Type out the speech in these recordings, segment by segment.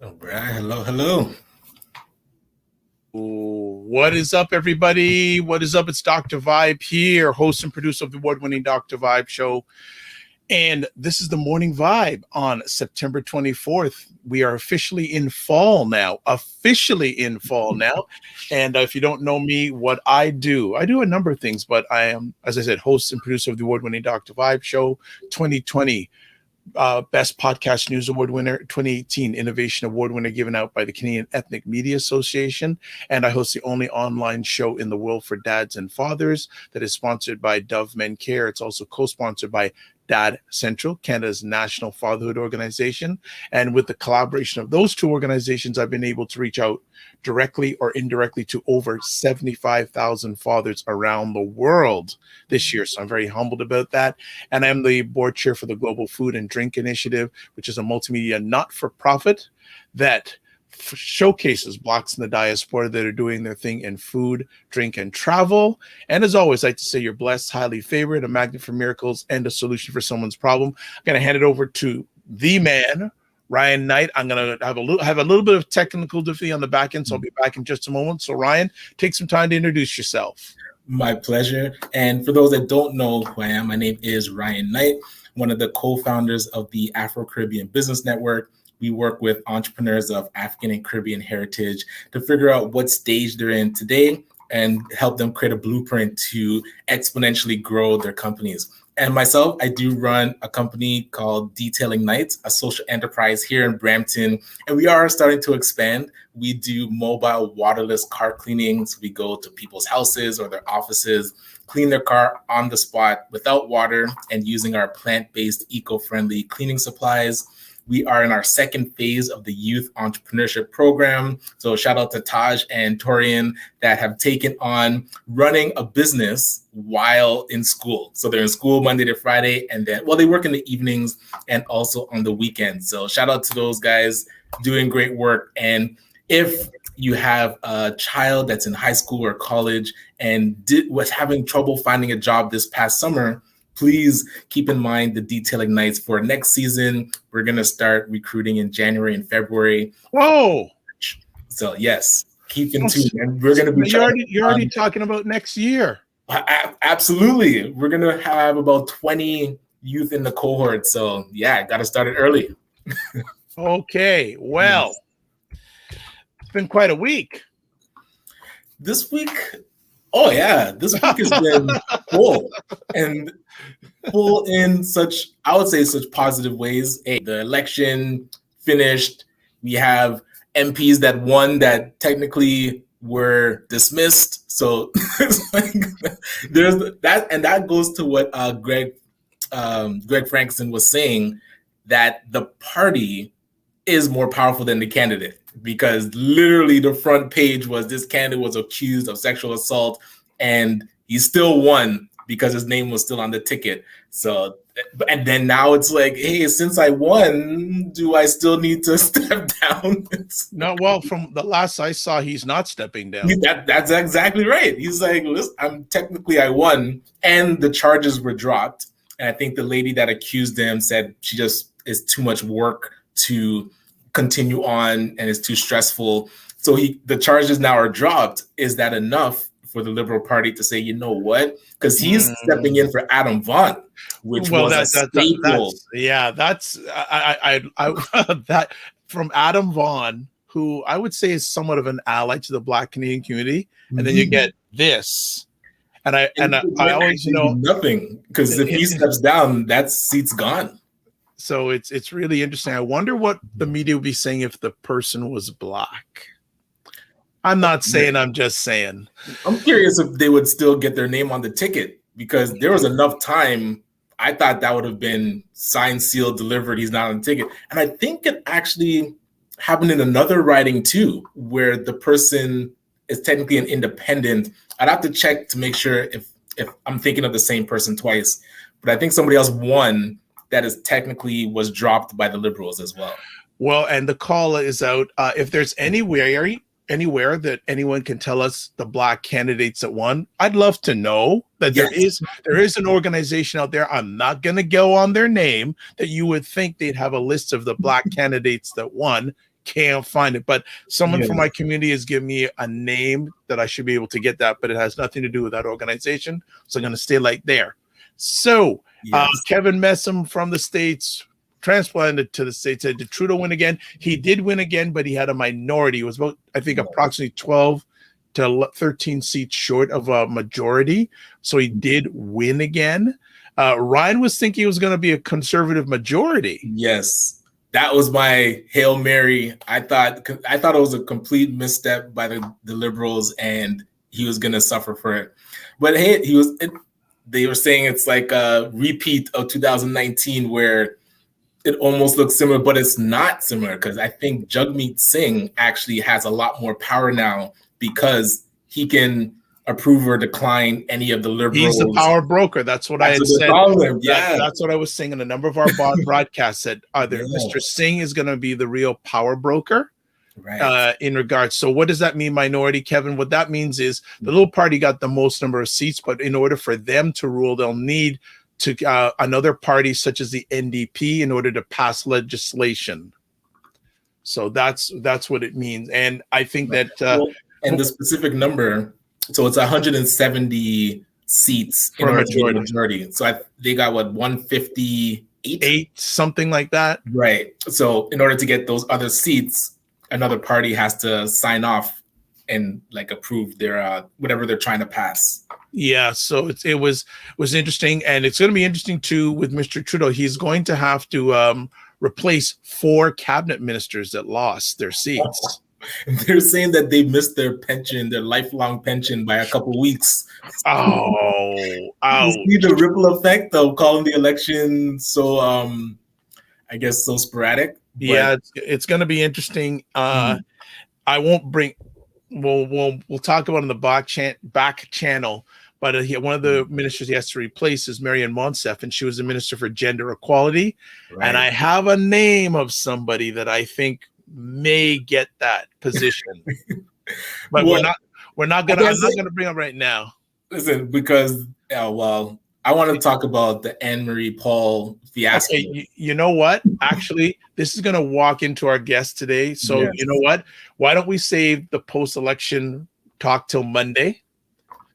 All right. Hello. What is up, everybody? What is up? It's Dr. Vibe here, host and producer of the award-winning Dr. Vibe show. And this is the Morning Vibe on September 24th. We are officially in fall now. And if you don't know me, what I do a number of things, but I am, as I said, host and producer of the award-winning Dr. Vibe show 2020. Best Podcast News Award winner, 2018 Innovation Award winner given out by the Canadian Ethnic Media Association. And I host the only online show in the world for dads and fathers that is sponsored by Dove Men Care. It's also co-sponsored by Dad Central, Canada's national fatherhood organization. And with the collaboration of those two organizations, I've been able to reach out directly or indirectly to over 75,000 fathers around the world this year. So I'm very humbled about that. And I'm the board chair for the Global Food and Drink Initiative, which is a multimedia not-for-profit that showcases Blacks in the diaspora that are doing their thing in food, drink, and travel. And as always, I like to say you're blessed, highly favored, a magnet for miracles, and a solution for someone's problem. I'm going to hand it over to the man, Ryan Knight. I'm going to have a little bit of technical difficulty on the back end, so I'll be back in just a moment. So Ryan, take some time to introduce yourself. My pleasure. And for those that don't know who I am, my name is Ryan Knight, one of the co-founders of the Afro-Caribbean Business Network. We work with entrepreneurs of African and Caribbean heritage to figure out what stage they're in today and help them create a blueprint to exponentially grow their companies. And myself, I do run a company called Detailing Nights, a social enterprise here in Brampton. And we are starting to expand. We do mobile waterless car cleanings. We go to people's houses or their offices, clean their car on the spot without water and using our plant-based, eco-friendly cleaning supplies. We are in our second phase of the youth entrepreneurship program. So shout out to Taj and Torian that have taken on running a business while in school. So they're in school Monday to Friday, and then, they work in the evenings and also on the weekends. So shout out to those guys doing great work. And if you have a child that's in high school or college and was having trouble finding a job this past summer, please keep in mind the Detailing Nights for next season. We're going to start recruiting in January and February. Whoa. So yes, keep in tune. And we're going to be you're already talking about next year. Absolutely. We're going to have about 20 youth in the cohort. So yeah, got to start it early. Okay. Well, It's been quite a week. This week, this week has been full and full in such positive ways. Hey, the election finished. We have MPs that won that technically were dismissed. So it's like there's that, and that goes to what Greg Frankson was saying, that the party is more powerful than the candidate, because literally the front page was this candidate was accused of sexual assault and he still won because his name was still on the ticket. So, and then now it's like, hey, since I won, do I still need to step down? No, well, from the last I saw, he's not stepping down. That's exactly right. He's like, listen, I won, and the charges were dropped. And I think the lady that accused him said she just is too much work to continue on and it's too stressful. So the charges now are dropped. Is that enough for the Liberal Party to say, you know what? Because he's stepping in for Adam Vaughn, which was a staple. That's that from Adam Vaughn, who I would say is somewhat of an ally to the Black Canadian community, and then you get this, and I always nothing, because if he steps down, that seat's gone. So it's really interesting. I wonder what the media would be saying if the person was Black. I'm not saying, I'm just saying. I'm curious if they would still get their name on the ticket, because there was enough time. I thought that would have been signed, sealed, delivered. He's not on the ticket. And I think it actually happened in another riding too, where the person is technically an independent. I'd have to check to make sure if I'm thinking of the same person twice. But I think somebody else won that is technically was dropped by the Liberals as well. Well, and the call is out. If there's anywhere that anyone can tell us the Black candidates that won, I'd love to know that. Yes. There is an organization out there. I'm not going to go on their name, that you would think they'd have a list of the Black candidates that won. Can't find it, but someone from my community has given me a name that I should be able to get that, but it has nothing to do with that organization. So I'm going to stay like there. So Kevin Messam from the States, transplanted to the States, said, did Trudeau win again? He did win again, but he had a minority. It was about, I think, approximately 12 to 13 seats short of a majority. So he did win again. Ryan was thinking it was going to be a conservative majority. Yes. That was my Hail Mary. I thought it was a complete misstep by the Liberals, and he was going to suffer for it. But hey, they were saying it's like a repeat of 2019, where it almost looks similar, but it's not similar, because I think Jagmeet Singh actually has a lot more power now, because he can approve or decline any of the Liberals. He's the power broker. That's what I had said. That's what I was saying in a number of our broadcasts, that Mr. Singh is going to be the real power broker. Right. In regards. So what does that mean, minority, Kevin? What that means is the little party got the most number of seats, but in order for them to rule, they'll need to another party such as the NDP in order to pass legislation. So that's what it means. And I think that and the specific number, so it's 170 seats in order to get a majority. So they got 158, something like that. Right. So in order to get those other seats, another party has to sign off and approve their whatever they're trying to pass. Yeah, so it was interesting, and it's going to be interesting too with Mr. Trudeau. He's going to have to replace 4 cabinet ministers that lost their seats. They're saying that they missed their pension, their lifelong pension, by a couple of weeks. Oh, you see the ripple effect of calling the election so, I guess, so sporadic. Yeah, it's going to be interesting. I won't bring. We'll talk about it in the back channel. But one of the ministers he has to replace is Marianne Monsef, and she was the minister for gender equality. Right. And I have a name of somebody that I think may get that position, but I'm not gonna bring up right now. Listen, because I want to talk about the Anne-Marie Paul fiasco. Okay, you know what? Actually, this is gonna walk into our guest today. So You know what? Why don't we save the post-election talk till Monday?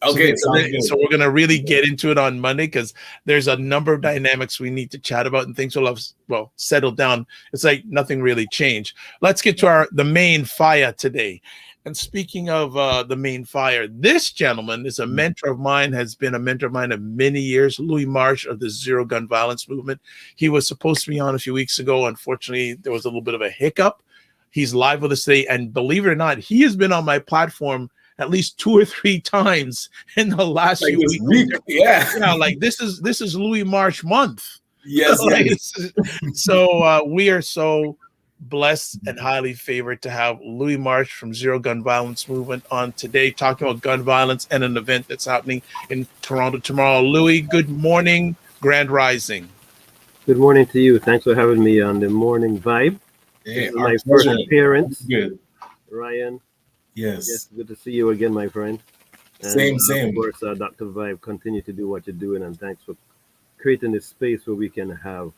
Okay, so we're going to really get into it on Monday, because there's a number of dynamics we need to chat about, and things will have settled down. It's like nothing really changed. Let's get to the main fire today. And speaking of the main fire, this gentleman is a mentor of mine, has been a mentor of mine of many years, Louis Marsh of the Zero Gun Violence Movement. He was supposed to be on a few weeks ago. Unfortunately, there was a little bit of a hiccup. He's live with us today, and believe it or not, he has been on my platform at least 2 or 3 times in the last few weeks. This is Louis Marsh month. Yes. So we are so blessed and highly favored to have Louis Marsh from Zero Gun Violence Movement on today, talking about gun violence and an event that's happening in Toronto tomorrow. Louis, good morning, Grand Rising. Good morning to you. Thanks for having me on the Morning Vibe. Hey, my first appearance. Good. Ryan. Yes. Good to see you again, my friend. And same. Of course, Dr. Vibe, continue to do what you're doing, and thanks for creating this space where we can have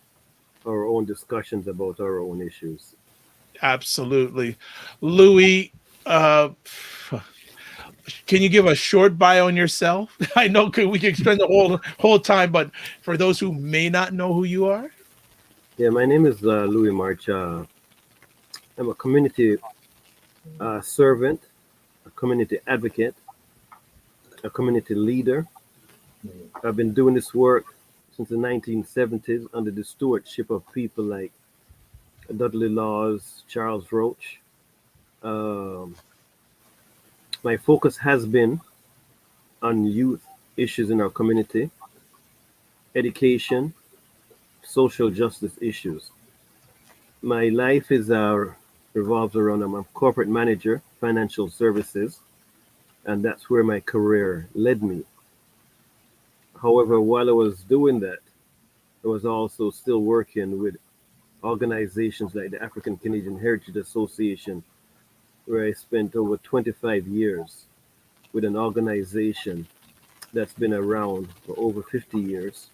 our own discussions about our own issues. Absolutely. Louis, Uh, can you give a short bio on yourself? I know we can spend the whole time, but for those who may not know who you are. Yeah, my name is Louis March. I'm a community servant, a community advocate, a community leader. I've been doing this work since the 1970s under the stewardship of people like Dudley Laws, Charles Roach. Um, my focus has been on youth issues in our community, education, social justice issues. My life is revolves around I'm a corporate manager, financial services, and that's where my career led me. However, while I was doing that, I was also still working with organizations like the African Canadian Heritage Association, where I spent over 25 years with an organization that's been around for over 50 years.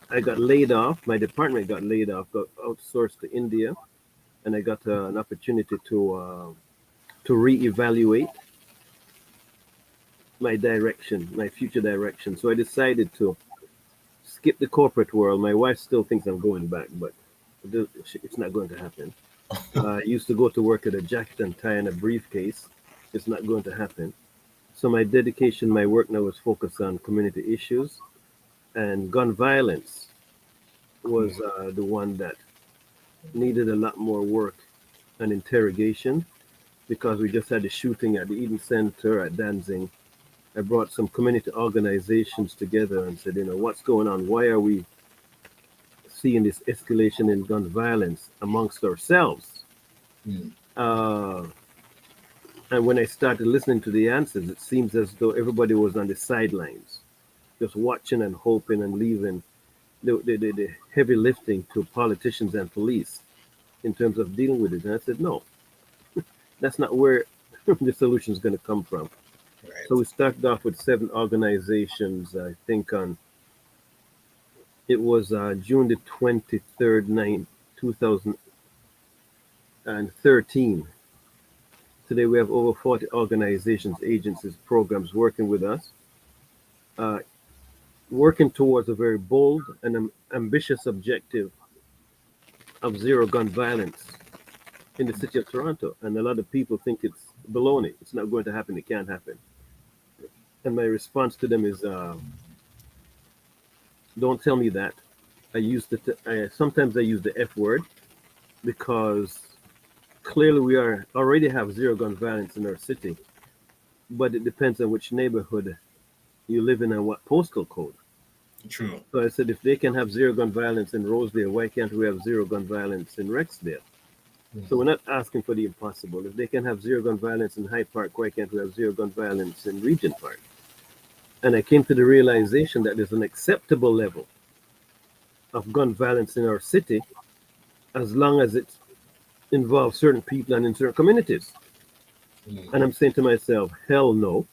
I got laid off. My department got laid off, got outsourced to India, and I got an opportunity to reevaluate my direction, my future direction. So I decided to skip the corporate world. My wife still thinks I'm going back, but it's not going to happen. I used to go to work at a jacket and tie and a briefcase. It's not going to happen. So my dedication, my work now is focused on community issues, and gun violence was the one that needed a lot more work and interrogation, because we just had the shooting at the Eden Center at Danzig. I brought some community organizations together and said, what's going on? Why are we seeing this escalation in gun violence amongst ourselves? And when I started listening to the answers, it seems as though everybody was on the sidelines, just watching and hoping and leaving the heavy lifting to politicians and police in terms of dealing with it. And I said, no, that's not where the solution is going to come from. Right. So we started off with 7 organizations. I think it was June the 23rd, 2013. Today we have over 40 organizations, agencies, programs working with us, working towards a very bold and ambitious objective of zero gun violence in the city of Toronto. And a lot of people think it's baloney. It's not going to happen. It can't happen. And my response to them is, don't tell me that. Sometimes I use the F word, because clearly we already have zero gun violence in our city, but it depends on which neighborhood you live in and what postal code. True. So I said, if they can have zero gun violence in Rosedale, why can't we have zero gun violence in Rexdale? So we're not asking for the impossible. If they can have zero gun violence in Hyde Park, why can't we have zero gun violence in Regent Park? And I came to the realization that there's an acceptable level of gun violence in our city, as long as it involves certain people and in certain communities. And I'm saying to myself, hell no,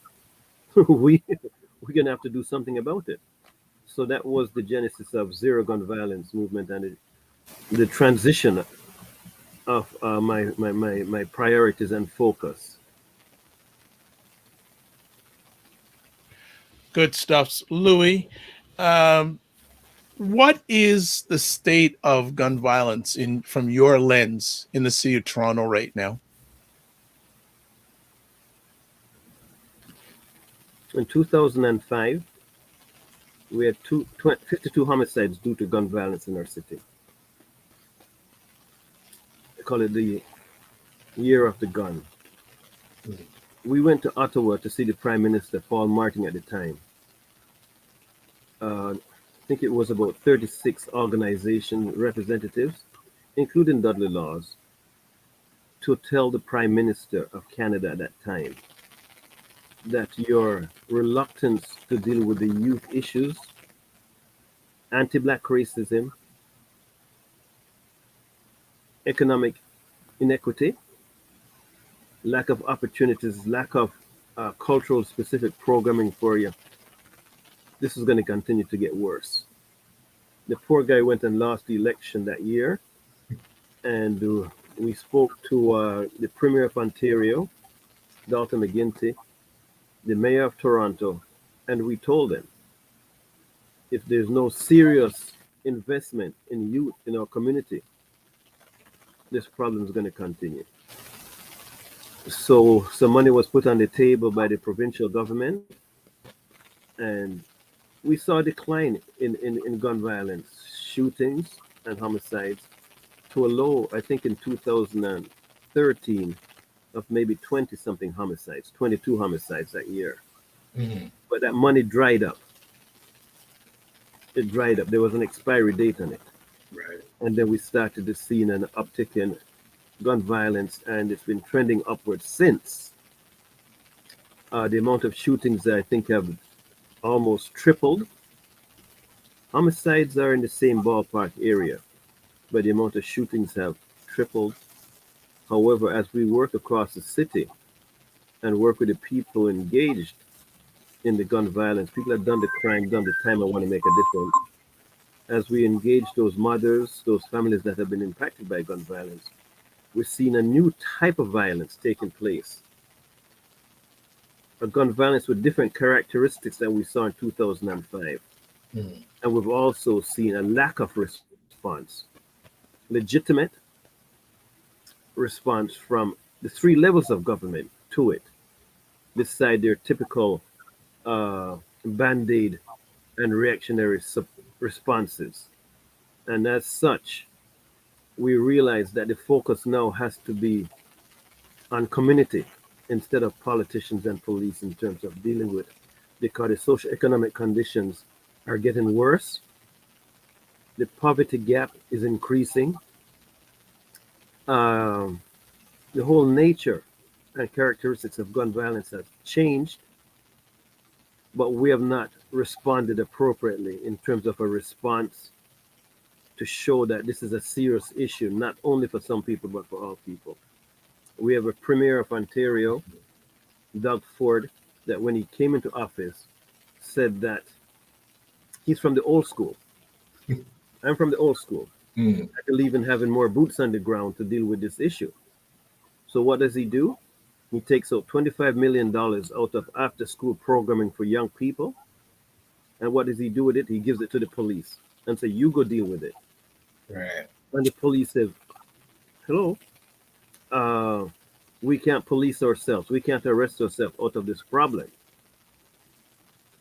we're going to have to do something about it. So that was the genesis of zero gun violence movement, and the transition of my priorities and focus. Good stuff, Louis. What is the state of gun violence from your lens in the city of Toronto right now? In 2005, we had 52 homicides due to gun violence in our city. They call it the year of the gun. We went to Ottawa to see the Prime Minister, Paul Martin, at the time. I think it was about 36 organization representatives, including Dudley Laws, to tell the Prime Minister of Canada at that time that your reluctance to deal with the youth issues, anti-Black racism, economic inequity, lack of opportunities, lack of cultural specific programming for you, this is going to continue to get worse. The poor guy went and lost the election that year, and We spoke to the Premier of Ontario, Dalton McGuinty, the Mayor of Toronto, and we told them if there's no serious investment in youth in our community, this problem is going to continue. So some money was put on the table by the provincial government, and we saw a decline in gun violence, shootings, and homicides to a low, I think in 2013, of maybe 20-something homicides, 22 homicides that year. Mhm. But that money dried up. It dried up. There was an expiry date on it. Right. And then we started to see an uptick in gun violence, and it's been trending upwards since. The amount of shootings, I think, have almost tripled. Homicides are in the same ballpark area, but the amount of shootings have tripled. However, as we work across the city and work with the people engaged in the gun violence, people have done the crime, done the time, and want to make a difference. As we engage those mothers, those families that have been impacted by gun violence, we're seeing a new type of violence taking place. A gun violence with different characteristics than we saw in 2005. Mhm. And we've also seen a lack of response, legitimate response from the three levels of government to it, beside their typical band-aid and reactionary responses. And as such, we realize that the focus now has to be on community instead of politicians and police in terms of dealing with, because the socio-economic conditions are getting worse. The poverty gap is increasing. The whole nature and characteristics of gun violence have changed, but we have not responded appropriately in terms of a response to show that this is a serious issue, not only for some people, but for all people. We have a Premier of Ontario, Doug Ford, that when he came into office, said that he's from the old school. I'm from the old school. Mhm. I believe in having more boots on the ground to deal with this issue. So what does he do? He takes out $25 million out of after-school programming for young people. And what does he do with it? He gives it to the police and say, you go deal with it. Right. And the police say, hello, we can't police ourselves. We can't arrest ourselves out of this problem.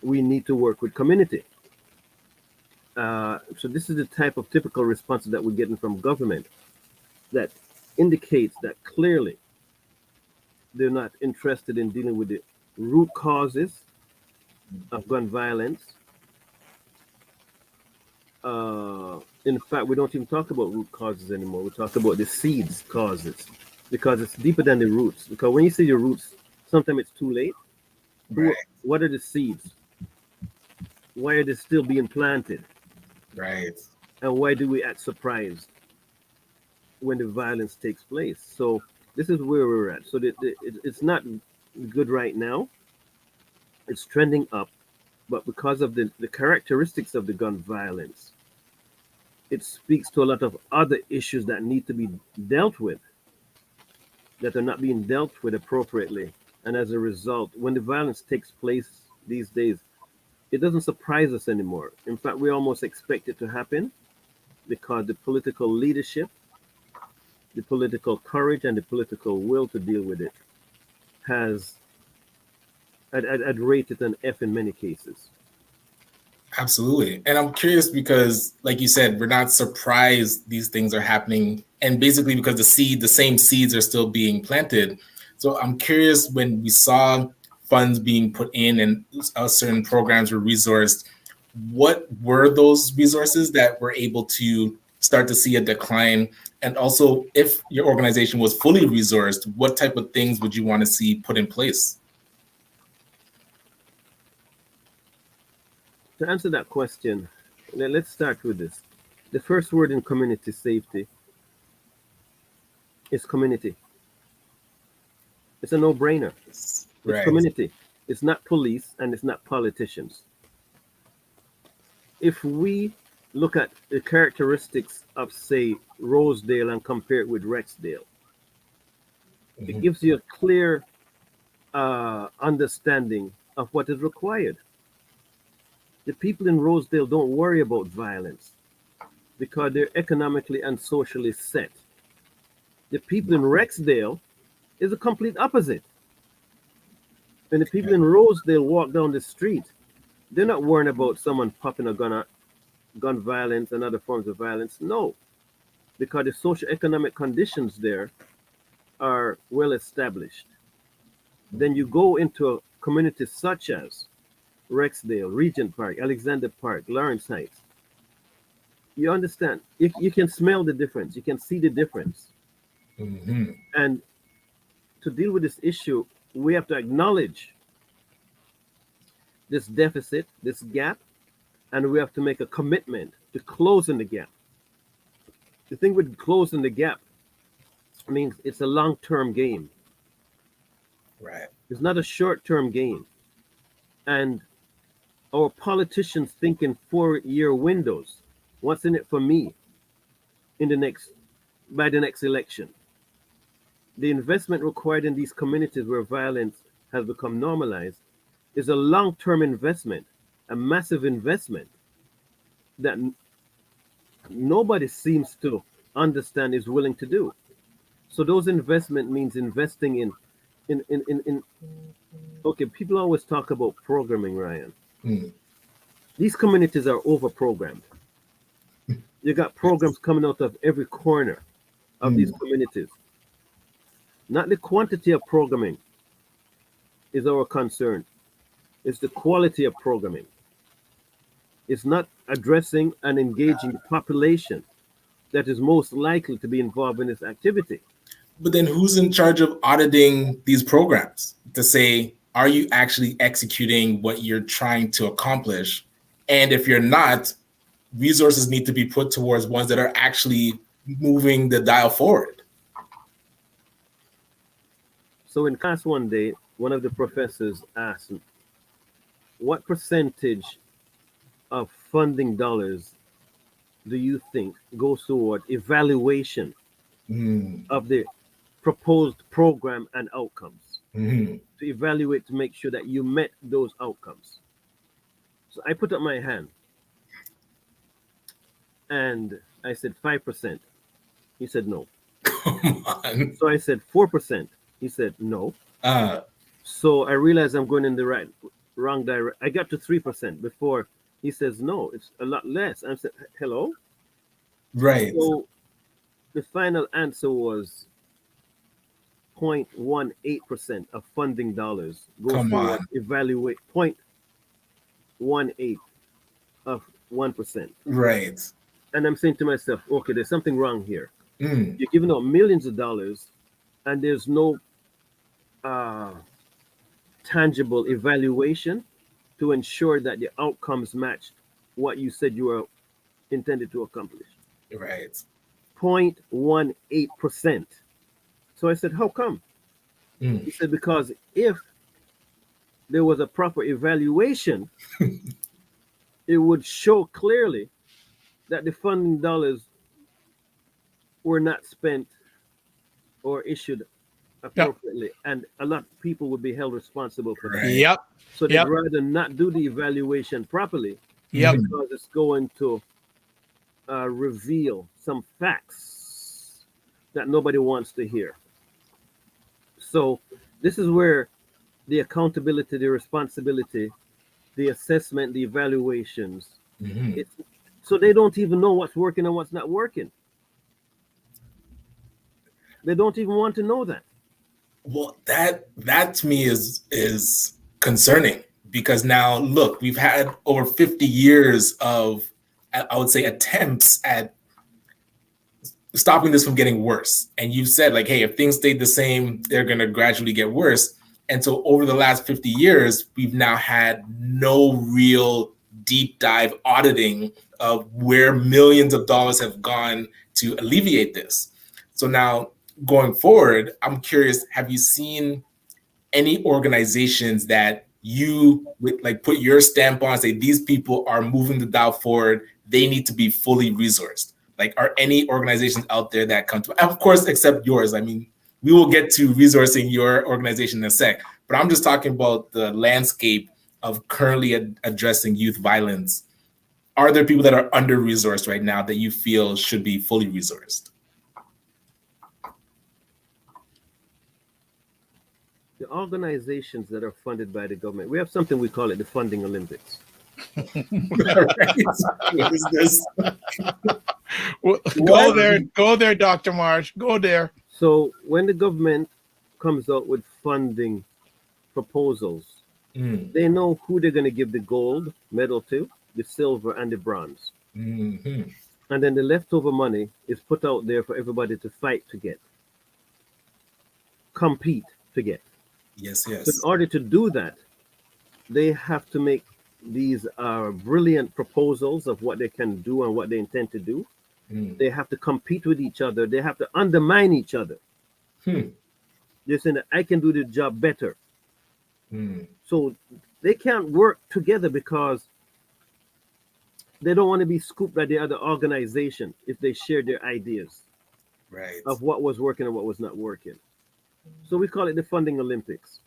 We need to work with community. So this is the type of typical response that we're getting from government that indicates that clearly they're not interested in dealing with the root causes of gun violence. In fact, we don't even talk about root causes anymore. We talk about the seeds causes, because it's deeper than the roots. Because when you see the roots, sometimes it's too late. Right. What are the seeds? Why are they still being planted? Right. And why do we act surprised when the violence takes place? So this is where we're at. So it's not good right now. It's trending up, but because of the characteristics of the gun violence, it speaks to a lot of other issues that need to be dealt with, that are not being dealt with appropriately. And as a result, when the violence takes place these days, it doesn't surprise us anymore. In fact, we almost expect it to happen, because the political leadership, the political courage, and the political will to deal with it has, I'd rate it an F in many cases. Absolutely. And I'm curious because, like you said, we're not surprised these things are happening. And basically because the same seeds are still being planted. So I'm curious, when we saw funds being put in and certain programs were resourced, what were those resources that were able to start to see a decline? And also, if your organization was fully resourced, what type of things would you want to see put in place? To answer that question, let's start with this. The first word in community safety is community. It's a no-brainer. It's Right. community. It's not police and it's not politicians. If we look at the characteristics of, say, Rosedale and compare it with Rexdale, it gives you a clear understanding of what is required. The people in Rosedale don't worry about violence because they're economically and socially set. The people in Rexdale is the complete opposite. When the people in Rosedale walk down the street, they're not worrying about someone popping a gun violence and other forms of violence. No, because the socio-economic conditions there are well established. Then you go into a community such as Rexdale, Regent Park, Alexander Park, Lawrence Heights. You understand, you can smell the difference, you can see the difference. And to deal with this issue, we have to acknowledge this deficit, this gap, and we have to make a commitment to closing the gap. The thing with closing the gap means it's a long-term game. Right. It's not a short-term game. And our politicians think in 4-year windows. What's in it for me by the next election? The investment required in these communities where violence has become normalized is a long-term investment, a massive investment that nobody seems to understand is willing to do. So those investment means investing in okay, people always talk about programming, Ryan. These communities are over-programmed. You got programs coming out of every corner of these communities. Not the quantity of programming is our concern. It's the quality of programming. It's not addressing and engaging the population that is most likely to be involved in this activity. But then who's in charge of auditing these programs to say, are you actually executing what you're trying to accomplish? And if you're not, resources need to be put towards ones that are actually moving the dial forward. So in class one day, one of the professors asked, what percentage of funding dollars do you think goes toward evaluation of the proposed program and outcomes? To evaluate to make sure that you met those outcomes. So I put up my hand and I said 5%. He said no. Come on. So I said 4%. He said no. So I realized I'm going in the wrong direction. I got to 3% before he says no. It's a lot less. I said, hello? Right. So the final answer was 0.18% of funding dollars goes to evaluate 0.18 of 1%. Right. And I'm saying to myself, okay, there's something wrong here. You're giving out millions of dollars and there's no tangible evaluation to ensure that the outcomes match what you said you were intended to accomplish. Right. 0.18%. So I said, how come? He said, because if there was a proper evaluation, it would show clearly that the funding dollars were not spent or issued appropriately. And a lot of people would be held responsible for that. So they'd rather not do the evaluation properly because it's going to reveal some facts that nobody wants to hear. So this is where the accountability, the responsibility, the assessment, the evaluations, so they don't even know what's working and what's not working. They don't even want to know that. Well, that to me is concerning, because now look, we've had over 50 years of, I would say, attempts at stopping this from getting worse. And you said, like, hey, if things stayed the same, they're going to gradually get worse. And so over the last 50 years, we've now had no real deep dive auditing of where millions of dollars have gone to alleviate this. So now going forward, I'm curious, have you seen any organizations that you would like put your stamp on, say these people are moving the dial forward, they need to be fully resourced? Like, are any organizations out there that come to, of course, except yours? I mean, we will get to resourcing your organization in a sec, but I'm just talking about the landscape of currently addressing youth violence. Are there people that are under-resourced right now that you feel should be fully resourced? The organizations that are funded by the government, we have something we call it the funding Olympics. What is this? Well, go there, Dr. Marsh. Go there. So when the government comes out with funding proposals, they know who they're going to give the gold medal to, the silver, and the bronze. Mm-hmm. And then the leftover money is put out there for everybody to fight to get, compete to get. Yes. So in order to do that, they have to make these brilliant proposals of what they can do and what they intend to do. They have to compete with each other. They have to undermine each other. They're saying that I can do the job better. So they can't work together because they don't want to be scooped by the other organization if they share their ideas of what was working and what was not working. So we call it the funding Olympics.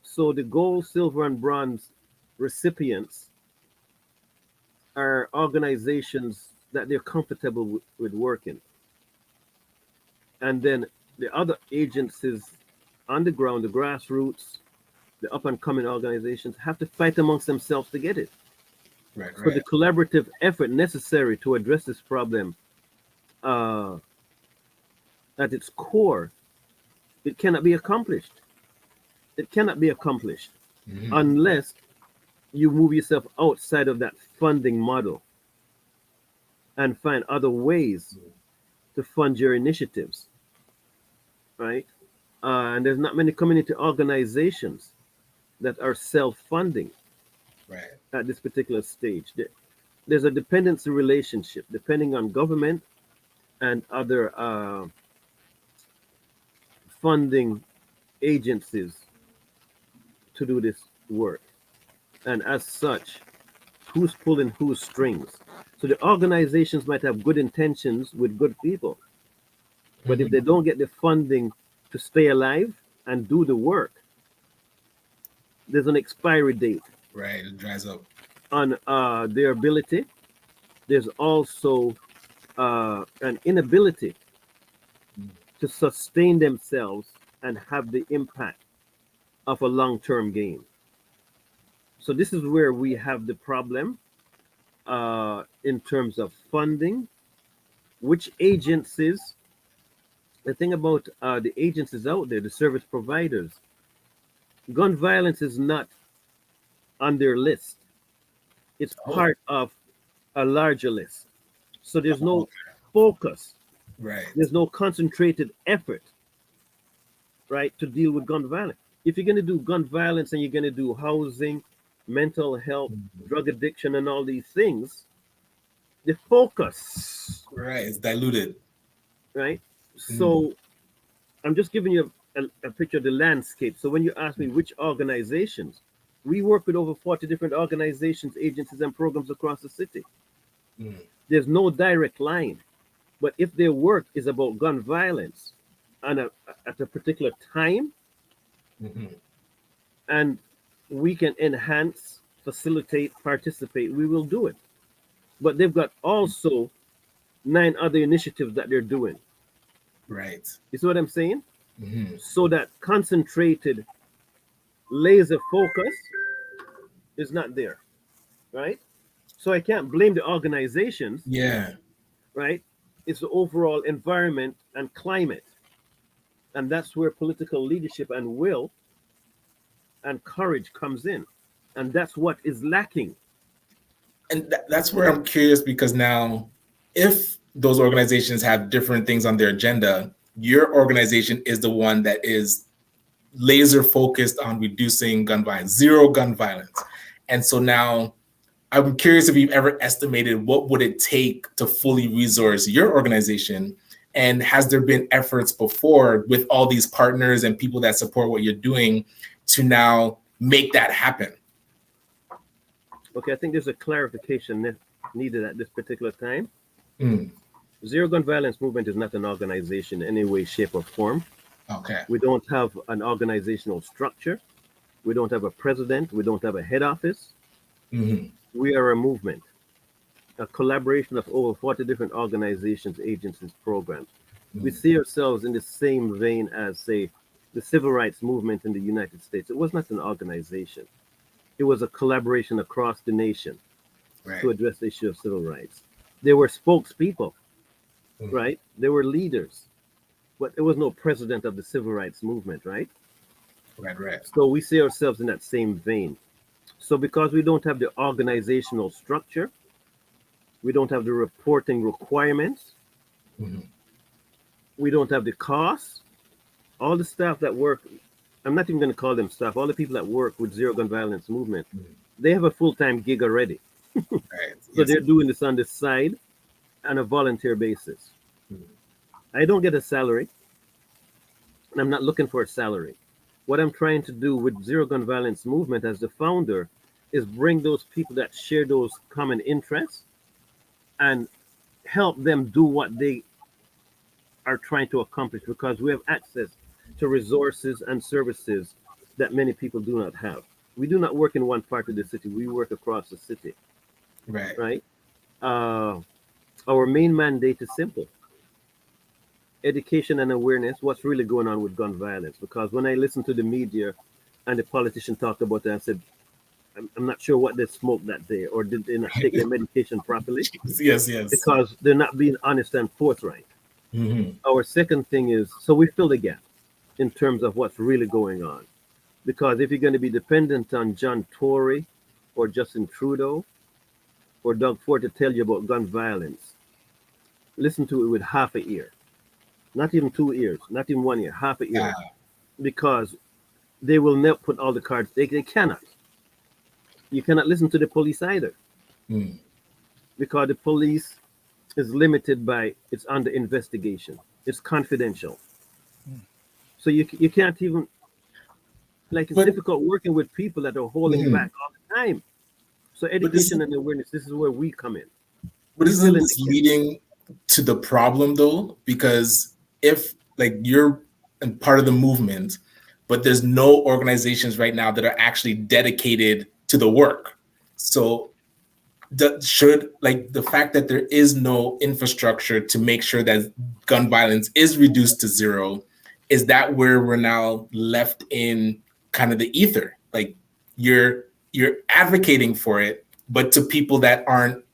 So the gold, silver, and bronze recipients are organizations that they're comfortable with working. And then the other agencies on the ground, the grassroots, the up-and-coming organizations have to fight amongst themselves to get it. So the collaborative effort necessary to address this problem at its core, it cannot be accomplished. It cannot be accomplished unless you move yourself outside of that funding model and find other ways to fund your initiatives, right? And there's not many community organizations that are self-funding at this particular stage. There's a dependency relationship depending on government and other funding agencies to do this work. And as such, who's pulling whose strings? So the organizations might have good intentions with good people, but if they don't get the funding to stay alive and do the work, there's an expiry date. It dries up. On their ability. There's also an inability to sustain themselves and have the impact of a long-term gain. So this is where we have the problem in terms of funding. Which agencies, the thing about the agencies out there, the service providers, gun violence is not on their list. It's part of a larger list. So there's no focus. There's no concentrated effort, to deal with gun violence. If you're going to do gun violence and you're going to do housing, mental health, drug addiction, and all these things, the focus is diluted. So I'm just giving you a picture of the landscape. So when you ask me which organizations, we work with over 40 different organizations, agencies, and programs across the city. There's no direct line. But if their work is about gun violence at a particular time, and we can enhance, facilitate, participate, we will do it. But they've got also 9 other initiatives that they're doing. You see what I'm saying? So that concentrated laser focus is not there, So I can't blame the organizations. It's the overall environment and climate. And that's where political leadership and will and courage comes in. And that's what is lacking. And that's where I'm curious, because now if those organizations have different things on their agenda, your organization is the one that is laser focused on reducing gun violence, zero gun violence. And so now I'm curious if you've ever estimated what would it take to fully resource your organization, and has there been efforts before with all these partners and people that support what you're doing to now make that happen? Okay, I think there's a clarification needed at this particular time. Mm. Zero Gun Violence Movement is not an organization in any way, shape, or form. Okay. We don't have an organizational structure. We don't have a president. We don't have a head office. Mm-hmm. We are a movement, a collaboration of over 40 different organizations, agencies, programs. We see ourselves in the same vein as, say, the civil rights movement in the United States. It was not an organization. It was a collaboration across the nation to address the issue of civil rights. There were spokespeople, right? There were leaders, but there was no president of the civil rights movement, right? Right. So we see ourselves in that same vein. So because we don't have the organizational structure, we don't have the reporting requirements, we don't have the costs, all the staff that work, I'm not even going to call them staff, all the people that work with Zero Gun Violence Movement, they have a full-time gig already. So they're doing this on the side on a volunteer basis. I don't get a salary, and I'm not looking for a salary. What I'm trying to do with Zero Gun Violence Movement as the founder is bring those people that share those common interests and help them do what they are trying to accomplish, because we have access to resources and services that many people do not have. We do not work in one part of the city. We work across the city. Right? Our main mandate is simple: education and awareness, what's really going on with gun violence. Because when I listened to the media and the politician talked about that, I said, I'm not sure what they smoked that day, or did they not take their medication properly? Yes. Because they're not being honest and forthright. Our second thing is, so we fill the gap in terms of what's really going on. Because if you're going to be dependent on John Tory or Justin Trudeau or Doug Ford to tell you about gun violence, listen to it with half a ear. Not even 2 ears, not even 1 ear, half a ear. Because they will never put all the cards, they cannot. You cannot listen to the police either. Because the police is limited by, it's under investigation. It's confidential. So you can't even, like, it's difficult working with people that are holding back all the time. So education and awareness, this is where we come in. But isn't this leading to the problem though? Because if like you're part of the movement, but there's no organizations right now that are actually dedicated to the work. So should, like, the fact that there is no infrastructure to make sure that gun violence is reduced to zero, is that where we're now left in kind of the ether? Like you're advocating for it, but to people that aren't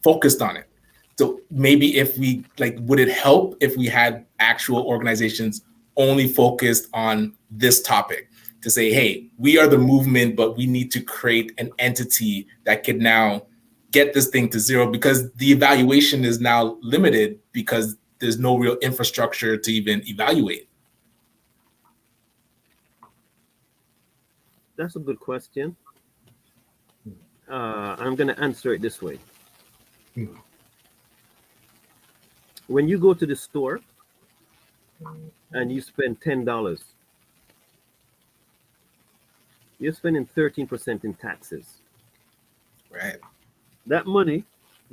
focused on it. So maybe if we, like, would it help if we had actual organizations only focused on this topic to say, hey, we are the movement, but we need to create an entity that could now get this thing to zero, because the evaluation is now limited because there's no real infrastructure to even evaluate. That's a good question. I'm going to answer it this way. When you go to the store and you spend $10, you're spending 13% in taxes. Right. That money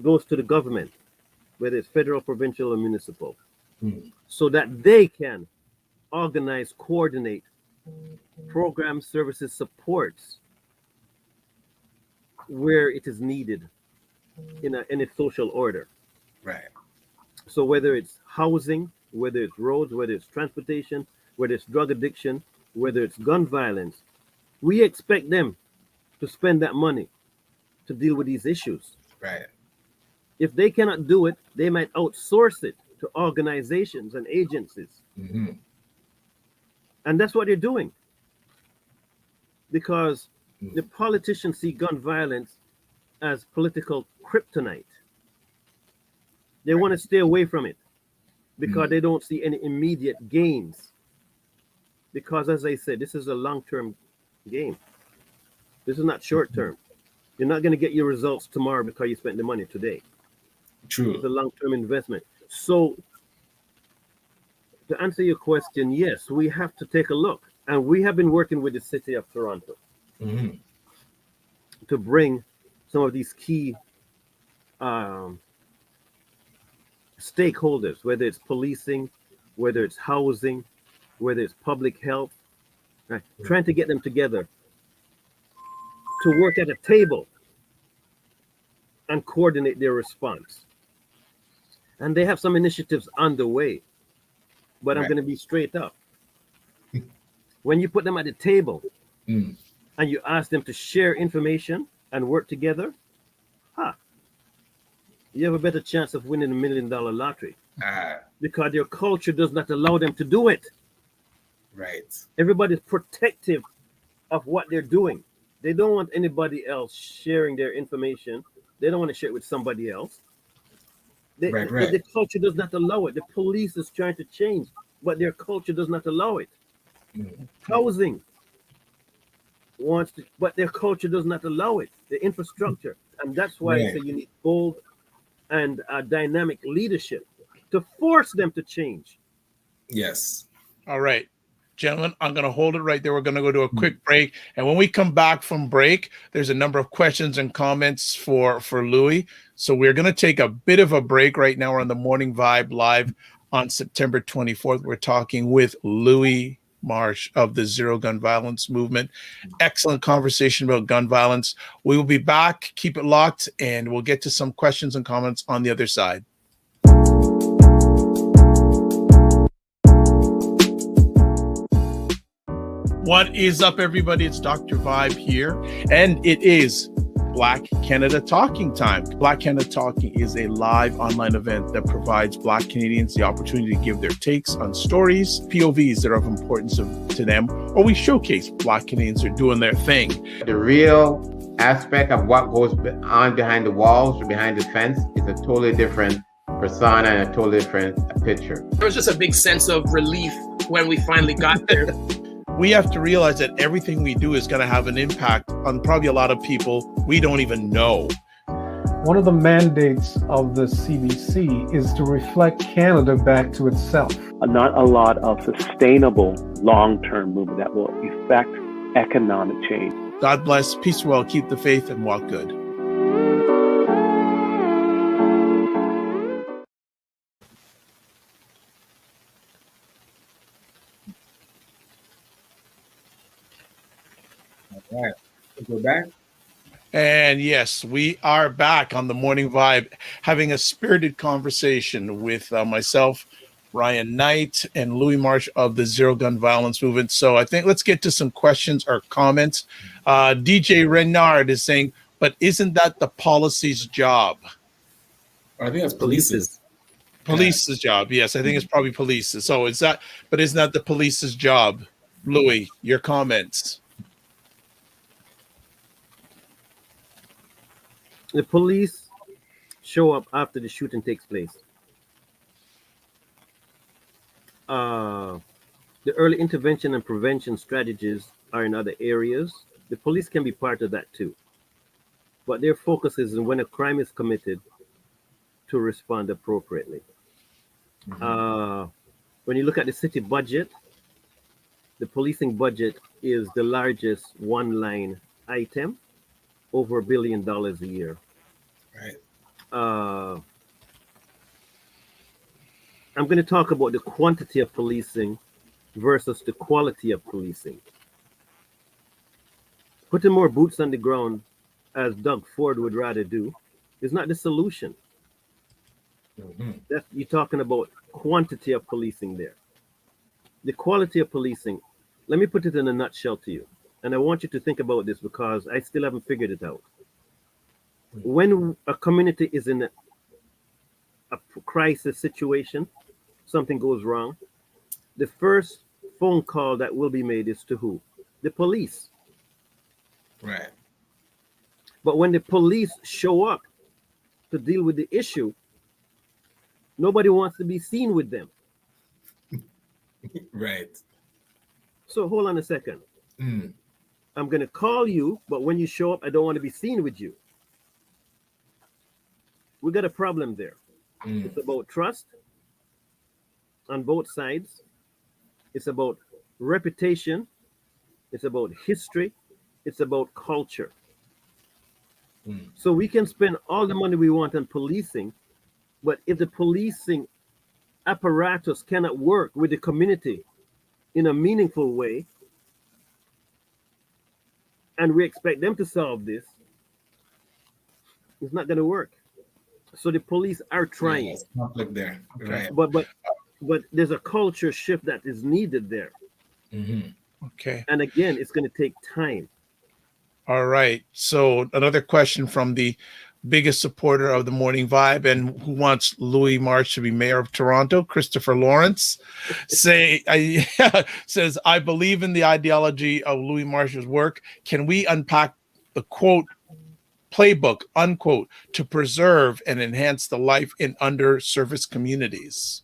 goes to the government, whether it's federal, provincial, or municipal, so that they can organize, coordinate programs, services, supports where it is needed in a social order. Right. So whether it's housing, whether it's roads, whether it's transportation, whether it's drug addiction, whether it's gun violence, we expect them to spend that money to deal with these issues. Right. If they cannot do it, they might outsource it to organizations and agencies. And that's what they're doing. Because the politicians see gun violence as political kryptonite. They want to stay away from it because they don't see any immediate gains. Because, as I said, this is a long-term game. This is not short-term. You're not going to get your results tomorrow because you spent the money today. True. It's a long-term investment. So, to answer your question, yes, we have to take a look. And we have been working with the city of Toronto to bring some of these key um, stakeholders, whether it's policing, whether it's housing, whether it's public health, right? Trying to get them together to work at a table and coordinate their response. And they have some initiatives underway, but I'm Right. going to be straight up. When you put them at the table Mm. and you ask them to share information and work together, you have a better chance of winning $1 million lottery Ah, because their culture does not allow them to do it. right. Everybody's protective of what they're doing. They don't want anybody else sharing their information. They don't want to share it with somebody else. Right, But right. the culture does not allow it. The police is trying to change, but their culture does not allow it. Mm. Housing wants to, but their culture does not allow it. The infrastructure, and that's why I Right. say you need bold and dynamic leadership to force them to change. Yes. All right, gentlemen, I'm going to hold it right there. We're going to go to a quick break. And when we come back from break, there's a number of questions and comments for Louis. So we're going to take a bit of a break right now. We're on the Morning Vibe live on September 24th. We're talking with Louis Marsh of the Zero Gun Violence Movement. Excellent conversation about gun violence. We will be back. Keep it locked, and we'll get to some questions and comments on the other side. What is up, everybody? It's Dr. Vibe here, and it is Black Canada Talking time. Black Canada Talking is a live online event that provides Black Canadians the opportunity to give their takes on stories, POVs that are of importance to them, or we showcase Black Canadians are doing their thing. The real aspect of what goes on behind the walls or behind the fence is a totally different persona and a totally different picture. There was just a big sense of relief when we finally got there. We have to realize that everything we do is going to have an impact on probably a lot of people we don't even know. One of the mandates of the CBC is to reflect Canada back to itself. Not a lot of sustainable long-term movement that will effect economic change. God bless, peace well, keep the faith, and walk good. All right. We're back. And yes, we are back on the Morning Vibe, having a spirited conversation with myself, Ryan Knight, and Louis Marsh of the Zero Gun Violence Movement. So I think let's get to some questions or comments. DJ Renard is saying, but isn't that the policy's job? I think that's police's. Police's job. Yes, I think it's probably police's. So is that, but isn't that the police's job? Louis, your comments. The police show up after the shooting takes place. The early intervention and prevention strategies are in other areas. The police can be part of that too. But their focus is on when a crime is committed to respond appropriately. When you look at the city budget, the policing budget is the largest one-line item, over $1 billion a year. Right. I'm going to talk about the quantity of policing versus the quality of policing. Putting more boots on the ground, as Doug Ford would rather do, is not the solution. That's, you're talking about quantity of policing there. The quality of policing, let me put it in a nutshell to you. And I want you to think about this because I still haven't figured it out. When a community is in a crisis situation, something goes wrong, the first phone call that will be made is to who? The police. Right. But when the police show up to deal with the issue, nobody wants to be seen with them. Right. So hold on a second. I'm going to call you, but when you show up, I don't want to be seen with you. We got a problem there. It's about trust on both sides. It's about reputation. It's about history. It's about culture. So we can spend all the money we want on policing, but if the policing apparatus cannot work with the community in a meaningful way, and we expect them to solve this, it's not going to work. So the police are trying. It's conflict there. Right. But there's a culture shift that is needed there. Okay. And again, it's going to take time. All right. So another question from the biggest supporter of the Morning Vibe and who wants Louis Marsh to be mayor of Toronto, Christopher Lawrence, says, I believe in the ideology of Louis Marsh's work. Can we unpack the quote playbook, unquote, to preserve and enhance the life in underserviced communities?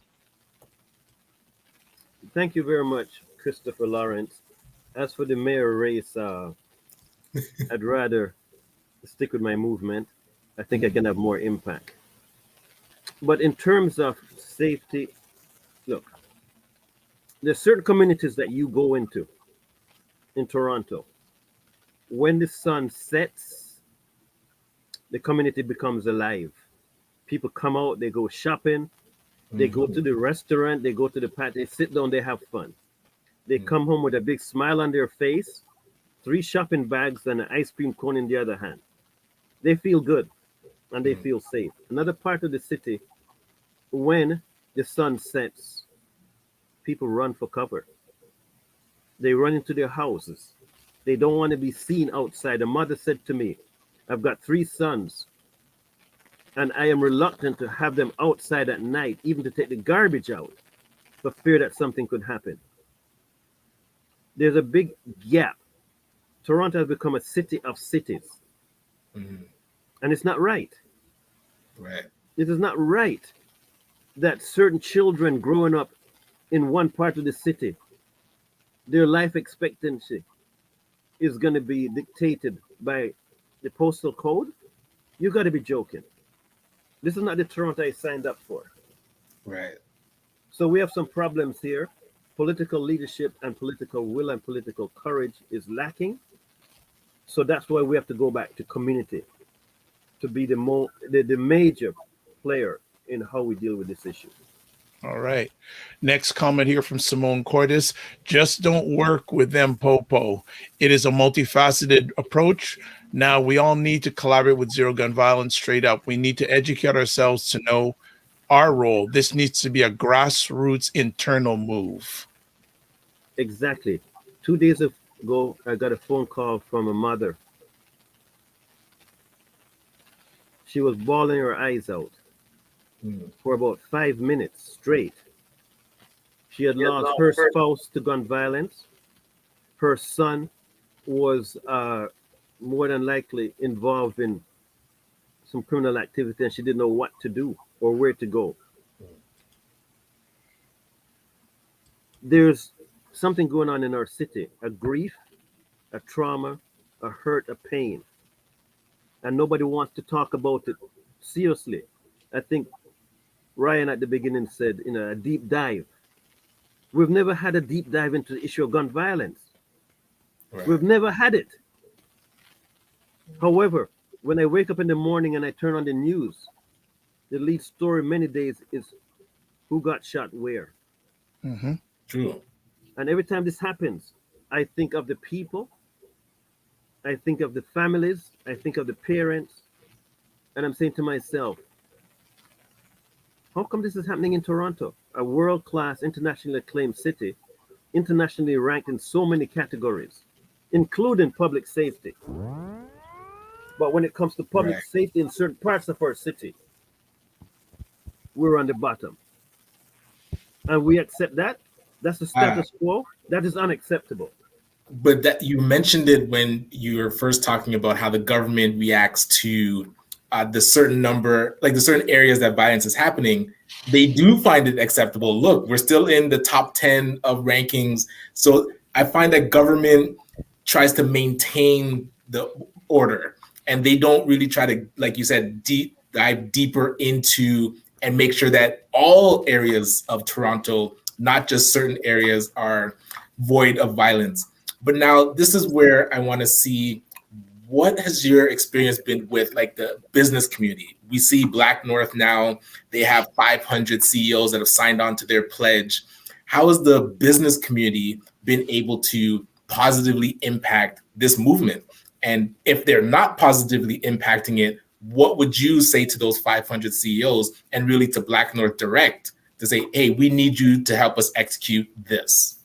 Thank you very much, Christopher Lawrence. As for the mayor race, I'd rather stick with my movement. I think I can have more impact. But in terms of safety, look, there's certain communities that you go into in Toronto. When the sun sets, the community becomes alive. People come out, they go shopping, they go to the restaurant, they go to the party, they sit down, they have fun. They come home with a big smile on their face, 3 shopping bags and an ice cream cone in the other hand. They feel good and they feel safe. Another part of the city, when the sun sets, people run for cover. They run into their houses. They don't want to be seen outside. A mother said to me, I've got 3 sons and I am reluctant to have them outside at night, even to take the garbage out, for fear that something could happen. There's a big gap. Toronto has become a city of cities. And it's not right. Right. It is not right that certain children growing up in one part of the city, their life expectancy is going to be dictated by the postal code. You got to be joking. This is not the Toronto I signed up for. Right. So we have some problems here. Political leadership and political will and political courage is lacking. So that's why we have to go back to community to be the major player in how we deal with this issue. All right. Next comment here from Simone Cordes. Just don't work with them, Popo. It is a multifaceted approach. Now we all need to collaborate with zero gun violence straight up. We need to educate ourselves to know our role. This needs to be a grassroots internal move. Exactly. 2 days ago, I got a phone call from a mother. She was bawling her eyes out for about 5 minutes straight. She had lost her spouse to gun violence. Her son was more than likely involved in some criminal activity, and she didn't know what to do or where to go. There's something going on in our city, a grief, a trauma, a hurt, a pain. And nobody wants to talk about it seriously. I think Ryan at the beginning said, a deep dive. We've never had a deep dive into the issue of gun violence. Right. We've never had it. However, when I wake up in the morning and I turn on the news, the lead story many days is who got shot where. True. And every time this happens, I think of the people, I think of the families, I think of the parents, and I'm saying to myself, how come this is happening in Toronto, a world-class, internationally acclaimed city, internationally ranked in so many categories, including public safety? But when it comes to public safety in certain parts of our city, we're on the bottom. And we accept that? That's the status quo? That is unacceptable. But that you mentioned it when you were first talking about how the government reacts to the certain number, like the certain areas that violence is happening. They do find it acceptable. Look, we're still in the top 10 of rankings. So I find that government tries to maintain the order, and they don't really try to, like you said, dive deeper into and make sure that all areas of Toronto, not just certain areas, are void of violence. But now this is where I want to see what has your experience been with like the business community? We see Black North now, they have 500 CEOs that have signed on to their pledge. How has the business community been able to positively impact this movement? And if they're not positively impacting it, what would you say to those 500 CEOs and really to Black North Direct to say, hey, we need you to help us execute this?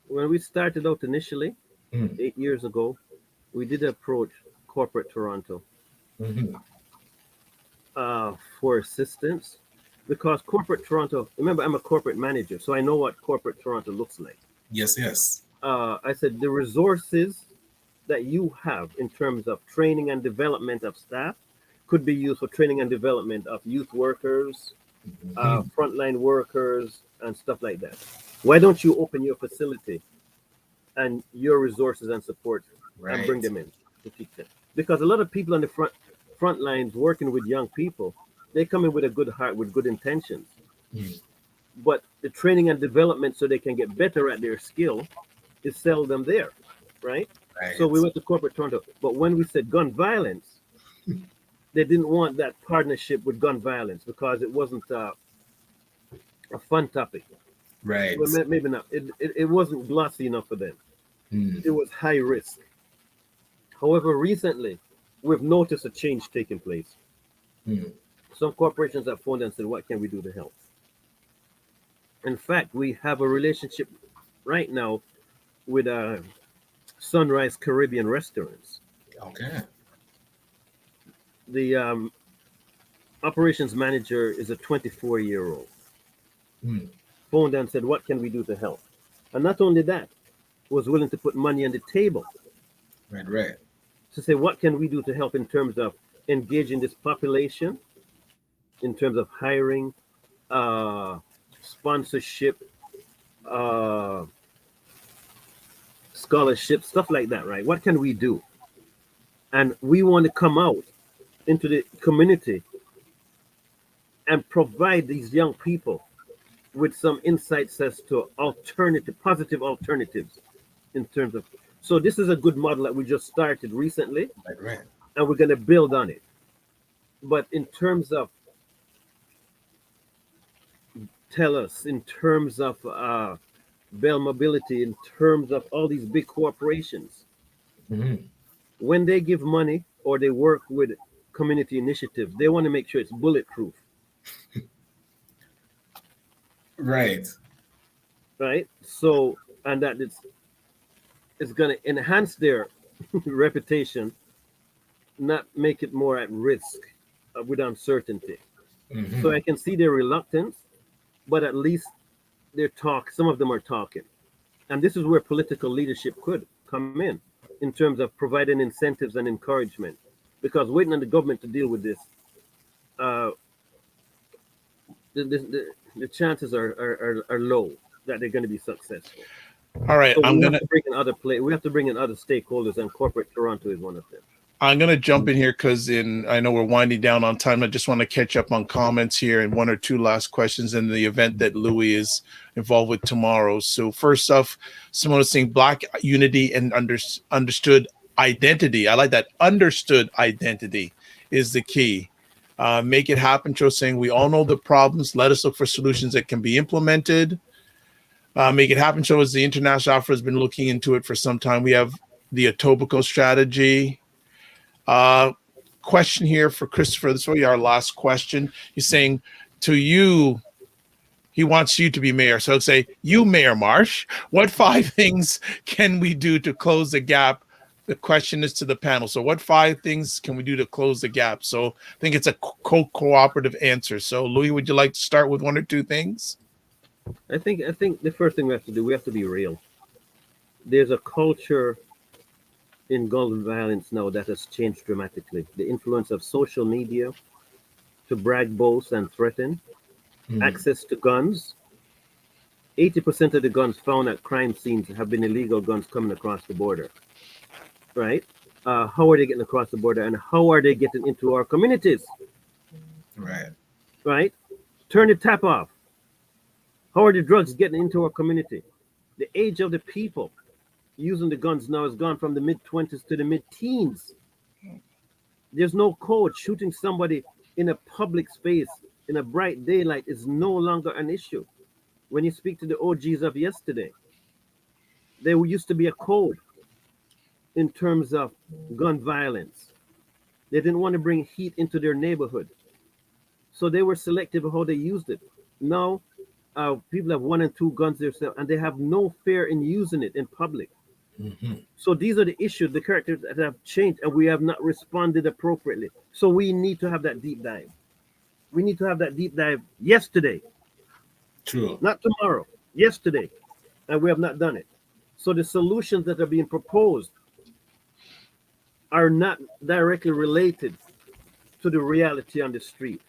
When we started out initially, 8 years ago, we did approach corporate Toronto for assistance, because corporate Toronto, remember, I'm a corporate manager, so I know what corporate Toronto looks like. Yes, yes. I said the resources that you have in terms of training and development of staff could be used for training and development of youth workers, frontline workers, and stuff like that. Why don't you open your facility and your resources and support and bring them in to teach them? Because a lot of people on the front lines working with young people, they come in with a good heart, with good intentions. But the training and development so they can get better at their skill is seldom there, right? So we went to corporate Toronto. But when we said gun violence, they didn't want that partnership with gun violence because it wasn't a fun topic. Right. Well, maybe not. It wasn't glossy enough for them. It was high risk. However, recently, we've noticed a change taking place. Some corporations have phoned and said, what can we do to help? In fact, we have a relationship right now with Sunrise Caribbean Restaurants. Okay. The operations manager is a 24-year-old. Phoned and said, what can we do to help? And not only that, was willing to put money on the table. Right. To say, what can we do to help in terms of engaging this population, in terms of hiring, sponsorship, scholarship, stuff like that, right? What can we do? And we want to come out into the community and provide these young people with some insights as to positive alternatives in terms of. So this is a good model that we just started recently, and we're going to build on it. But in terms of, in terms of Bell Mobility, in terms of all these big corporations, when they give money or they work with community initiatives, they want to make sure it's bulletproof. Right. So, and that it's going to enhance their reputation, not make it more at risk with uncertainty. So I can see their reluctance, but at least some of them are talking. And this is where political leadership could come in terms of providing incentives and encouragement. Because waiting on the government to deal with this, the chances are low that they're going to be successful. All right, so we have to bring in other stakeholders, and corporate Toronto is one of them. I'm going to jump in here because I know we're winding down on time. I just want to catch up on comments here and one or two last questions in the event that Louis is involved with tomorrow. So first off, someone was saying Black unity and understood identity. I like that. Understood identity is the key. Make it happen. Joe saying we all know the problems. Let us look for solutions that can be implemented. Make it happen. Joe, as the international offer has been looking into it for some time. We have the Etobicoke strategy. Question here for Christopher. This will be our last question. He's saying to you, he wants you to be mayor. So I'd say, you, Mayor Marsh, what 5 things can we do to close the gap? The question is to the panel. So what 5 things can we do to close the gap? So I think it's a cooperative answer. So Louis, would you like to start with 1 or 2 things? I think the first thing we have to be real. There's a culture in gun violence now that has changed dramatically. The influence of social media to brag, boast, and threaten. Access to guns. 80% of the guns found at crime scenes have been illegal guns coming across the border. Right? How are they getting across the border, and how are they getting into our communities? Right? Turn the tap off. How are the drugs getting into our community? The age of the people. using the guns now has gone from the mid-20s to the mid-teens. There's no code. Shooting somebody in a public space in a bright daylight is no longer an issue. When you speak to the OGs of yesterday, there used to be a code in terms of gun violence. They didn't want to bring heat into their neighborhood, so they were selective of how they used it. Now, people have 1 and 2 guns themselves, and they have no fear in using it in public. So these are the issues, the characters that have changed, and we have not responded appropriately. So we need to have that deep dive. We need to have that deep dive yesterday. True. Not tomorrow, yesterday. And we have not done it. So the solutions that are being proposed are not directly related to the reality on the street,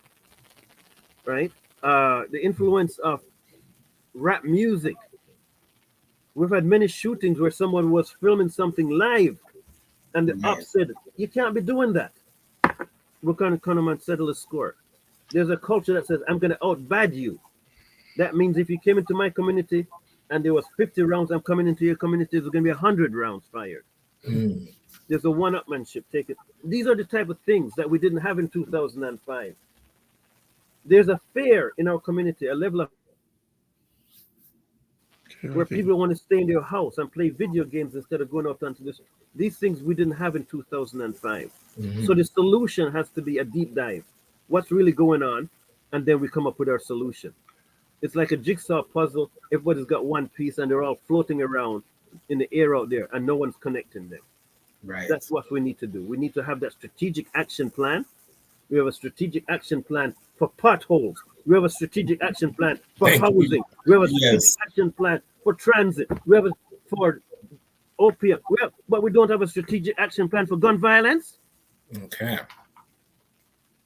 right? The influence of rap music. We've had many shootings where someone was filming something live and the op said, you can't be doing that. We're going to come and settle a score. There's a culture that says, I'm going to out-bad you. That means if you came into my community and there was 50 rounds, I'm coming into your community, there's going to be 100 rounds fired. There's a one-upmanship. Take it. These are the type of things that we didn't have in 2005. There's a fear in our community, a level of where people want to stay in their house and play video games instead of going out onto this. These things we didn't have in 2005. So the solution has to be a deep dive. What's really going on? And then we come up with our solution. It's like a jigsaw puzzle. Everybody's got one piece and they're all floating around in the air out there and no one's connecting them. Right. That's what we need to do. We need to have that strategic action plan. We have a strategic action plan for potholes. We have a strategic action plan for housing. We have a strategic action plan for transit. We have it for opium. But we don't have a strategic action plan for gun violence. Okay.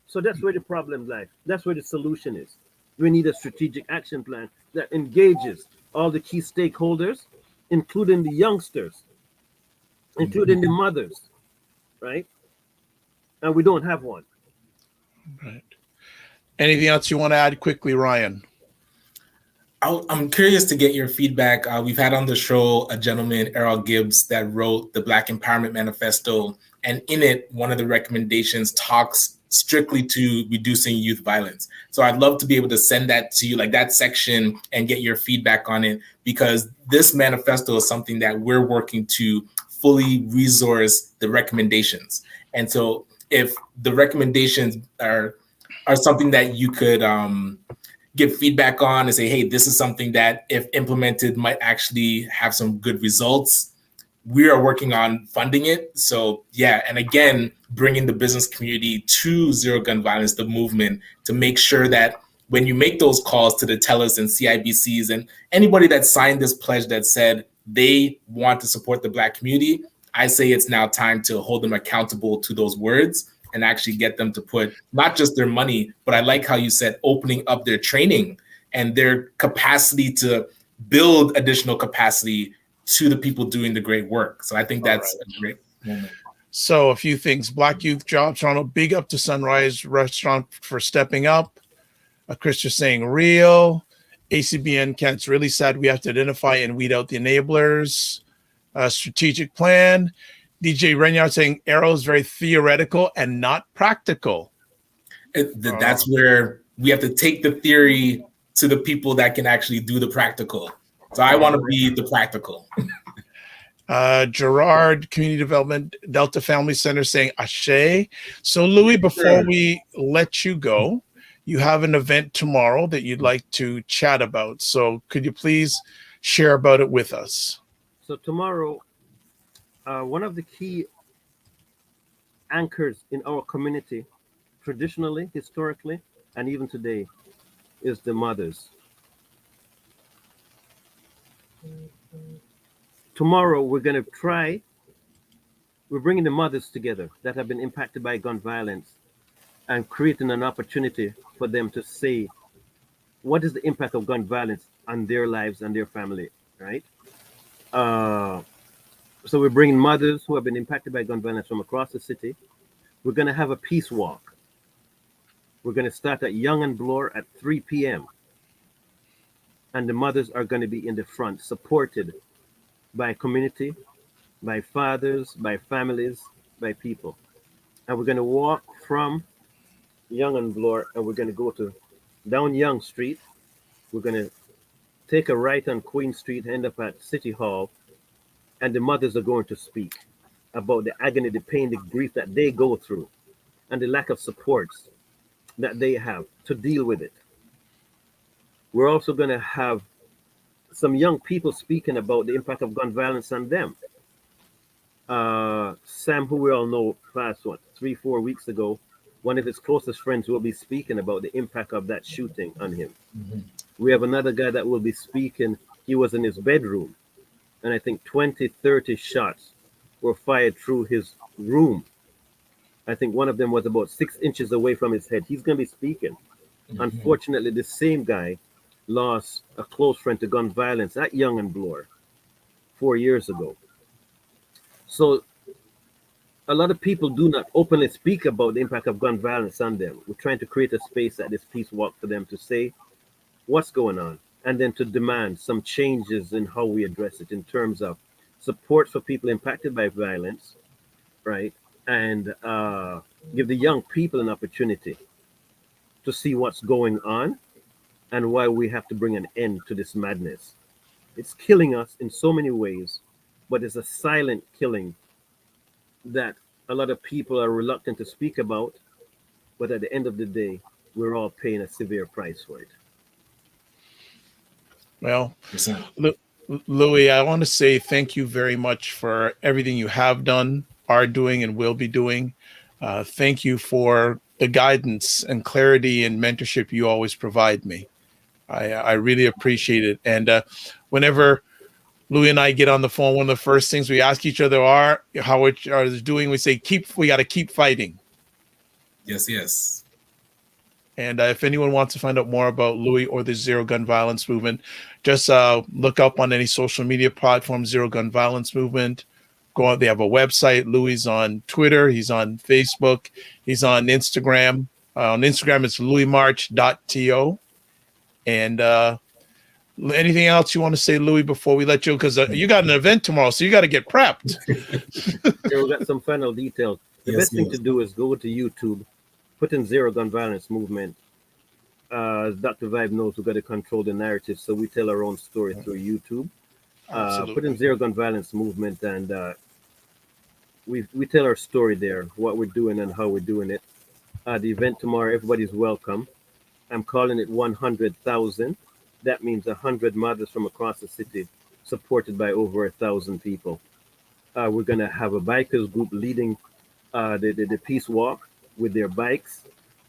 So that's where the problem lies. That's where the solution is. We need a strategic action plan that engages all the key stakeholders, including the youngsters, including the mothers, right? And we don't have one. Right. Anything else you want to add quickly, Ryan? I'm curious to get your feedback. We've had on the show a gentleman, Errol Gibbs, that wrote the Black Empowerment Manifesto. And in it, one of the recommendations talks strictly to reducing youth violence. So I'd love to be able to send that to you, like that section, and get your feedback on it, because this manifesto is something that we're working to fully resource the recommendations. And so if the recommendations are something that you could give feedback on and say, hey, this is something that if implemented might actually have some good results, we are working on funding it. So yeah, and again, bringing the business community to Zero Gun Violence, the movement, to make sure that when you make those calls to the tellers and CIBCs and anybody that signed this pledge that said they want to support the Black community, I say it's now time to hold them accountable to those words and actually get them to put not just their money, but I like how you said opening up their training and their capacity to build additional capacity to the people doing the great work. So I think that's a great moment. So a few things. Black Youth Jobs Toronto, big up to Sunrise Restaurant for stepping up. Chris just saying real. ACBN Kent's really sad we have to identify and weed out the enablers. Strategic plan. DJ Renyard saying Arrow is very theoretical and not practical. That's where we have to take the theory to the people that can actually do the practical. So I want to be the practical. Gerard, Community Development, Delta Family Center saying Ashe. So Louis, before we let you go, you have an event tomorrow that you'd like to chat about. So could you please share about it with us? So tomorrow, one of the key anchors in our community, traditionally, historically, and even today, is the mothers. Tomorrow, we're bringing the mothers together that have been impacted by gun violence and creating an opportunity for them to say, what is the impact of gun violence on their lives and their family, right? So we're bringing mothers who have been impacted by gun violence from across the city. We're going to have a peace walk. We're going to start at Young and Bloor at 3 p.m. And the mothers are going to be in the front, supported by community, by fathers, by families, by people. And we're going to walk from Young and Bloor, and we're going to go to down Young Street. We're going to take a right on Queen Street, end up at City Hall, and the mothers are going to speak about the agony, the pain, the grief that they go through, and the lack of supports that they have to deal with it. We're also going to have some young people speaking about the impact of gun violence on them. Sam, who we all know, passed 3-4 weeks ago. One of his closest friends will be speaking about the impact of that shooting on him. Mm-hmm. We have another guy that will be speaking. He was in his bedroom, and I think 20, 30 shots were fired through his room. I think one of them was about 6 inches away from his head. He's going to be speaking. Mm-hmm. Unfortunately, the same guy lost a close friend to gun violence at Young and Bloor 4 years ago. So a lot of people do not openly speak about the impact of gun violence on them. We're trying to create a space at this peace walk for them to say what's going on, and then to demand some changes in how we address it in terms of support for people impacted by violence, right? And give the young people an opportunity to see what's going on and why we have to bring an end to this madness. It's killing us in so many ways, but it's a silent killing that a lot of people are reluctant to speak about. But at the end of the day, we're all paying a severe price for it. Well, Louis, I want to say thank you very much for everything you have done, are doing, and will be doing. Thank you for the guidance and clarity and mentorship you always provide me. I really appreciate it. And whenever Louis and I get on the phone, one of the first things we ask each other are how it is doing. We say, we got to keep fighting. Yes, yes. And if anyone wants to find out more about Louis or the Zero Gun Violence Movement, just look up on any social media platform, Zero Gun Violence Movement. Go out. They have a website. Louis is on Twitter. He's on Facebook. He's on Instagram. On Instagram, it's louismarch.to. And anything else you want to say, Louis, before we let you? Because you got an event tomorrow, so you got to get prepped. Yeah, we got some final details. The best thing to do is go to YouTube, put in Zero Gun Violence Movement. As Dr. Vibe knows, we've got to control the narrative, so we tell our own story through YouTube. Put in Zero Gun Violence Movement, and we tell our story there, what we're doing and how we're doing it. The event tomorrow, everybody's welcome. I'm calling it 100,000. That means 100 mothers from across the city, supported by over 1,000 people. We're going to have a bikers group leading the peace walk with their bikes.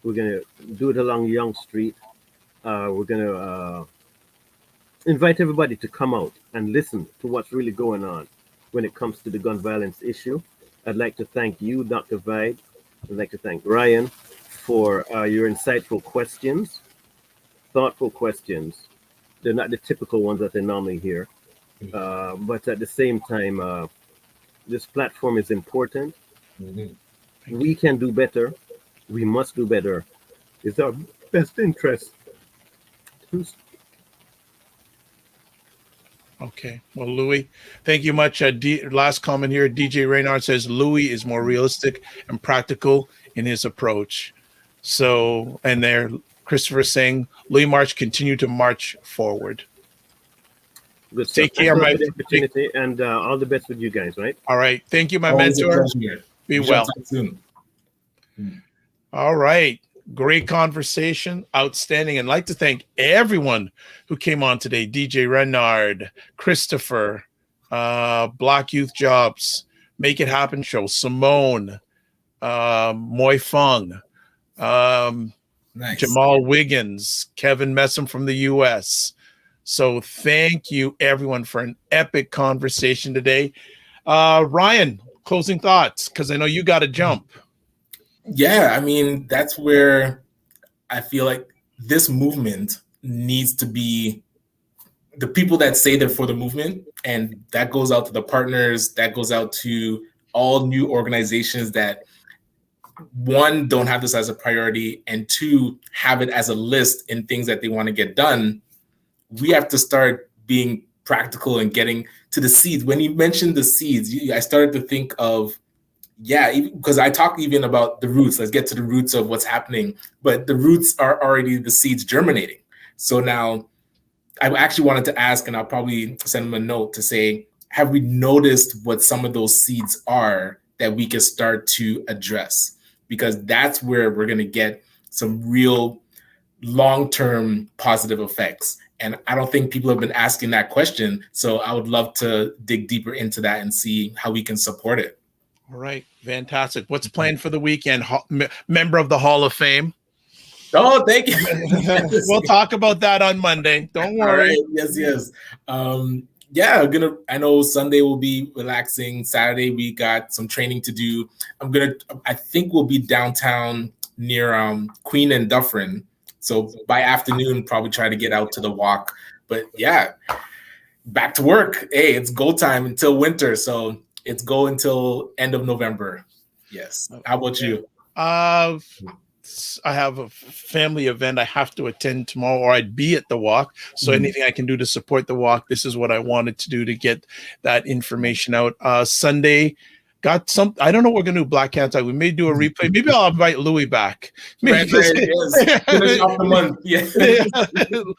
We're going to do it along Young Street. We're going to invite everybody to come out and listen to what's really going on when it comes to the gun violence issue. I'd like to thank you, Dr. Vide. I'd like to thank Ryan for your insightful questions, thoughtful questions. They're not the typical ones that they normally hear. But at the same time, this platform is important. Mm-hmm. We can do better. We must do better. It's our best interest. Okay. Well, Louis, thank you much. Last comment here. DJ Reynard says Louis is more realistic and practical in his approach. So, and there, Christopher saying, Louis March, continue to march forward. Good. Take care, my opportunity, and all the best with you guys, right? All right. Thank you, my mentor. Be well. Soon. All right. Great conversation. Outstanding. And I'd like to thank everyone who came on today. DJ Renard, Christopher, Black Youth Jobs, Make It Happen Show, Simone, Moy Fung, Nice. Jamal Wiggins, Kevin Messam from the US. So thank you everyone for an epic conversation today. Ryan, closing thoughts, because I know you got to jump. Yeah, I mean, that's where I feel like this movement needs to be the people that say they're for the movement, and that goes out to the partners, that goes out to all new organizations that, one, don't have this as a priority, and two, have it as a list in things that they want to get done. We have to start being practical and getting to the seeds. When you mentioned the seeds, I started to think of, because I talk even about the roots. Let's get to the roots of what's happening. But the roots are already the seeds germinating. So now I actually wanted to ask, and I'll probably send them a note to say, have we noticed what some of those seeds are that we can start to address? Because that's where we're going to get some real long-term positive effects. And I don't think people have been asking that question. So I would love to dig deeper into that and see how we can support it. All right. Fantastic. What's planned for the weekend? Member of the Hall of Fame. Oh, thank you. We'll talk about that on Monday. Don't worry. Right. Yes. Yeah, I know Sunday will be relaxing. Saturday we got some training to do. I think we'll be downtown near Queen and Dufferin. So by afternoon, probably try to get out to the walk. But yeah, back to work. Hey, it's go time until winter. So it's go until end of November. Yes. How about you? I have a family event I have to attend tomorrow, or I'd be at the walk. So anything I can do to support the walk, this is what I wanted to do to get that information out. Sunday, got some. I don't know what we're gonna do. Black Cat Time. We may do a replay. Maybe I'll invite Louis back. Maybe Yes. Finish off the month. Yeah. the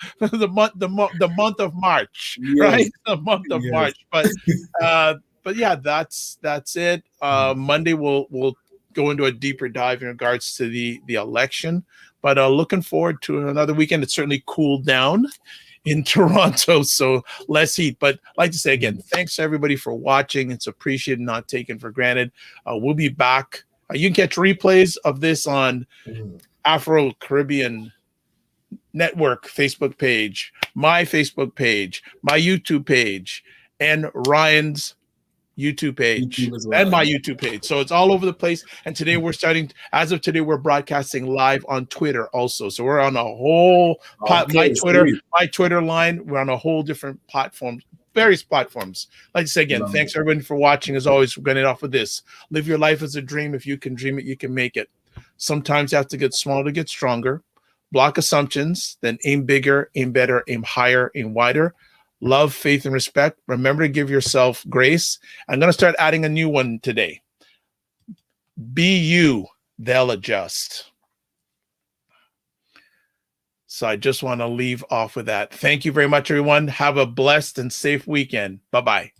month of March, yes. right? The month of March. But yeah, that's it. Monday we'll go into a deeper dive in regards to the election. But looking forward to another weekend. It's certainly cooled down in Toronto, so less heat. But I'd like to say again, thanks everybody for watching. It's appreciated, not taken for granted. We'll be back. You can catch replays of this on Afro-Caribbean Network Facebook page, my Facebook page, my YouTube page, and Ryan's YouTube page and my YouTube page. So it's all over the place. And today as of today, we're broadcasting live on Twitter also. So we're on a whole my Twitter line. We're on a whole different platform, various platforms. Like I say again, thanks everybody for watching. As always, we're getting off with this. Live your life as a dream. If you can dream it, you can make it. Sometimes you have to get small to get stronger. Block assumptions, then aim bigger, aim better, aim higher, aim wider. Love, faith, and respect. Remember to give yourself grace. I'm going to start adding a new one today. Be you, they'll adjust. So I just want to leave off with that. Thank you very much, everyone. Have a blessed and safe weekend. Bye-bye.